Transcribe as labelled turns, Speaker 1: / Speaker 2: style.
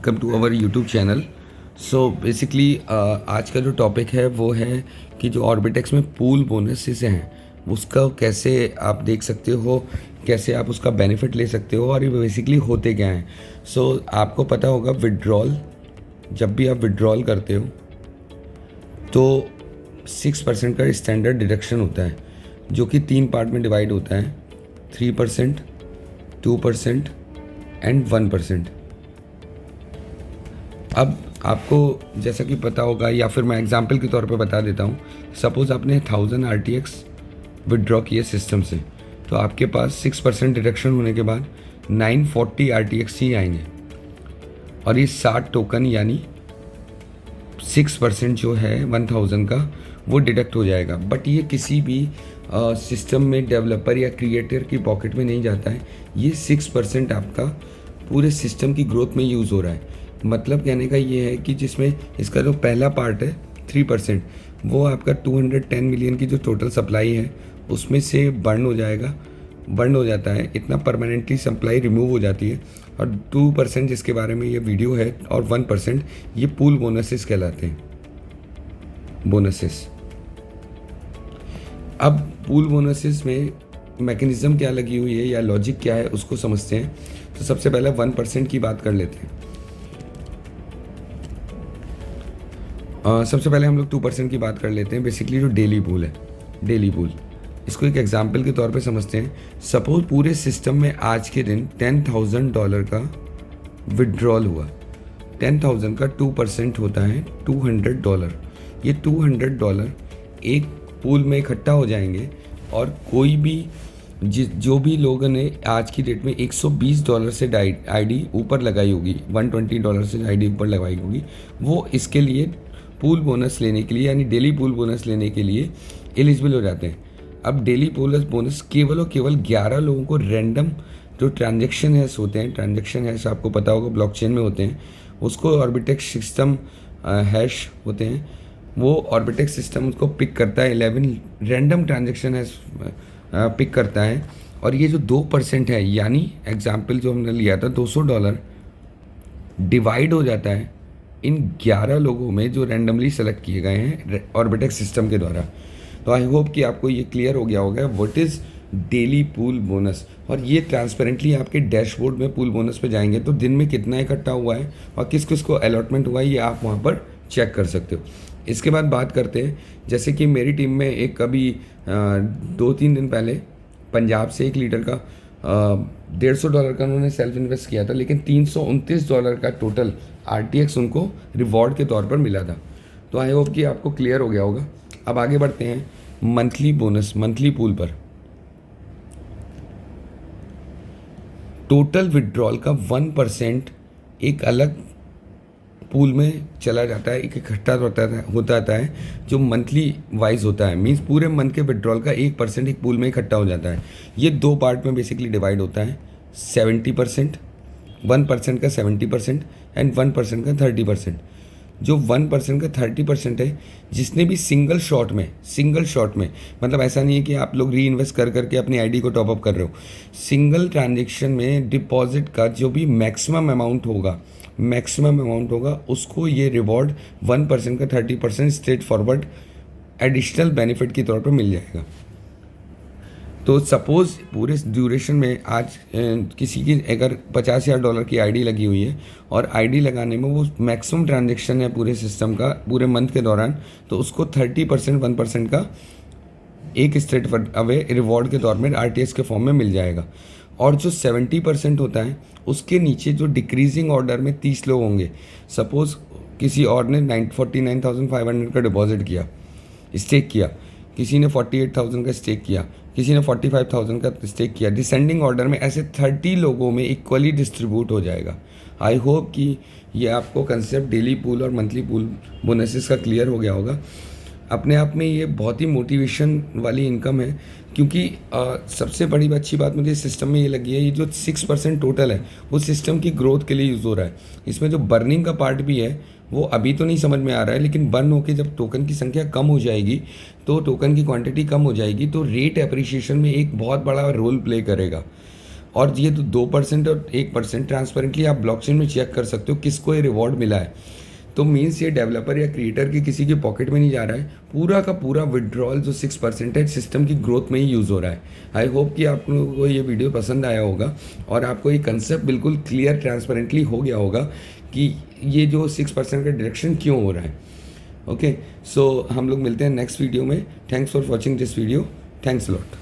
Speaker 1: Welcome to our YouTube channel. So basically आज का जो टॉपिक है वो है कि जो ऑर्बिटेक्स में पूल बोनसेस हैं उसका कैसे आप देख सकते हो, कैसे आप उसका बेनिफिट ले सकते हो और ये बेसिकली होते क्या हैं। सो आपको पता होगा विड्रॉल, जब भी आप विड्रॉल करते हो तो 6% का स्टैंडर्ड डिडक्शन होता है जो कि 3 पार्ट में डिवाइड होता है, 3%, 2% एंड 1%। अब आपको जैसा कि पता होगा, या फिर मैं एग्जांपल के तौर पे बता देता हूँ। सपोज़ आपने 1000 RTX विड्रॉ किए सिस्टम से, तो आपके पास 6% डिडक्शन होने के बाद 940 RTX ही आएंगे और ये 60 टोकन यानी 6% जो है 1000 का वो डिडक्ट हो जाएगा। बट ये किसी भी सिस्टम में डेवलपर या क्रिएटर की पॉकेट में नहीं जाता है। ये 6% आपका पूरे सिस्टम की ग्रोथ में यूज़ हो रहा है। मतलब कहने का ये है कि जिसमें इसका जो पहला पार्ट है 3%, वो आपका 210 मिलियन की जो टोटल सप्लाई है उसमें से बर्न हो जाता है। इतना परमानेंटली सप्लाई रिमूव हो जाती है। और 2% जिसके बारे में ये वीडियो है और 1% ये पूल बोनसेस कहलाते हैं, बोनसेस। अब पूल बोनसेस में मैकेनिज्म क्या लगी हुई है या लॉजिक क्या है उसको समझते हैं। तो सबसे पहले 1% की बात कर लेते हैं। सबसे पहले हम लोग 2% की बात कर लेते हैं। बेसिकली जो डेली पूल है, डेली पूल, इसको एक एग्जांपल के तौर पे समझते हैं। सपोज पूरे सिस्टम में आज के दिन $10,000 का विड्रॉल हुआ। 10,000 का 2% होता है $200। ये $200 एक पूल में इकट्ठा हो जाएंगे और कोई भी जो भी लोगों ने आज की डेट में $120 से आईडी ऊपर लगाई होगी, $120 से आईडी ऊपर लगाई होगी, वो इसके लिए पूल बोनस लेने के लिए यानी डेली पूल बोनस लेने के लिए एलिजिबल हो जाते हैं। अब डेली पूल बोनस केवल और केवल 11 लोगों को रैंडम जो ट्रांजेक्शन हैश होते हैं, ट्रांजेक्शन हैश आपको पता होगा ब्लॉकचेन में होते हैं, उसको ऑर्बिटेक्स सिस्टम हैश होते हैं, वो ऑर्बिटेक्स सिस्टम उसको पिक करता है। 11 रैंडम ट्रांजेक्शन हैश पिक करता है। और ये जो 2% है, यानी एग्जाम्पल जो हमने लिया था $200, डिवाइड हो जाता है इन 11 लोगों में जो रैंडमली सेलेक्ट किए गए हैं ऑर्बिटेक्स सिस्टम के द्वारा। तो आई होप कि आपको ये क्लियर हो गया होगा what is daily pool bonus. और ये ट्रांसपेरेंटली आपके डैशबोर्ड में पूल बोनस पे जाएंगे तो दिन में कितना इकट्ठा हुआ है और किस किस को अलॉटमेंट हुआ है ये आप वहाँ पर चेक कर सकते हो। इसके बाद बात करते हैं, जैसे कि मेरी टीम में एक अभी 2-3 दिन पहले पंजाब से एक लीडर का $150 का उन्होंने सेल्फ इन्वेस्ट किया था, लेकिन $329 का टोटल RTX उनको रिवॉर्ड के तौर पर मिला था। तो आई होप कि आपको क्लियर हो गया होगा। अब आगे बढ़ते हैं मंथली बोनस, मंथली पूल पर। टोटल विड्रॉल का 1% एक अलग पूल में चला जाता है, एक इकट्ठा होता है जो मंथली वाइज होता है। मींस पूरे मंथ के विड्रॉल का 1% एक पूल में इकट्ठा हो जाता है। ये 2 पार्ट में बेसिकली डिवाइड होता है, 70%, 1% का 70% एंड 1% का 30%। जो 1% का 30% है, जिसने भी सिंगल शॉट में मतलब ऐसा नहीं है कि आप लोग री इन्वेस्ट कर करके अपनी आईडी को टॉपअप कर रहे हो। सिंगल ट्रांजेक्शन में डिपॉजिट का जो भी मैक्सिमम अमाउंट होगा उसको ये रिवॉर्ड 1% का 30% स्ट्रेट फॉरवर्ड एडिशनल बेनिफिट के तौर पर मिल जाएगा। तो सपोज़ पूरे ड्यूरेशन में आज किसी की अगर $50,000 की आईडी लगी हुई है और आईडी लगाने में वो मैक्सिमम ट्रांजेक्शन है पूरे सिस्टम का पूरे मंथ के दौरान, तो उसको 30% 1% का एक स्ट्रेट अवे रिवॉर्ड के तौर में RTX के फॉर्म में मिल जाएगा। और जो 70% होता है उसके नीचे जो डिक्रीजिंग ऑर्डर में 30 लोग होंगे। सपोज़ किसी और ने 49,500 का डिपॉजिट किया, स्टेक किया, किसी ने 48,000 का स्टेक किया, किसी ने 45,000 का स्टेक किया। डिसेंडिंग ऑर्डर में ऐसे 30 लोगों में इक्वली डिस्ट्रीब्यूट हो जाएगा। आई होप कि ये आपको कंसेप्ट डेली पूल और मंथली पूल बोनसेस का क्लियर हो गया होगा। अपने आप में ये बहुत ही मोटिवेशन वाली इनकम है, क्योंकि सबसे बड़ी अच्छी बात मुझे इस सिस्टम में ये लगी है, ये जो 6% टोटल है वो सिस्टम की ग्रोथ के लिए यूज़ हो रहा है। इसमें जो बर्निंग का पार्ट भी है वो अभी तो नहीं समझ में आ रहा है, लेकिन बर्न होकर जब टोकन की संख्या कम हो जाएगी, तो टोकन की क्वांटिटी कम हो जाएगी, तो रेट एप्रिसिएशन में एक बहुत बड़ा रोल प्ले करेगा। और ये तो 2% और 1% ट्रांसपेरेंटली आप ब्लॉकचेन में चेक कर सकते हो किसको ये रिवॉर्ड मिला है। तो मीन्स ये डेवलपर या क्रिएटर की किसी के पॉकेट में नहीं जा रहा है, पूरा का पूरा विड्रॉल जो 6% है सिस्टम की ग्रोथ में ही यूज़ हो रहा है। आई होप कि आप लोगों को ये वीडियो पसंद आया होगा और आपको ये कंसेप्ट बिल्कुल क्लियर ट्रांसपेरेंटली हो गया होगा कि ये जो 6% का डिडक्शन क्यों हो रहा है। ओके, सो हम लोग मिलते हैं नेक्स्ट वीडियो में। Thanks for watching this video, thanks lot.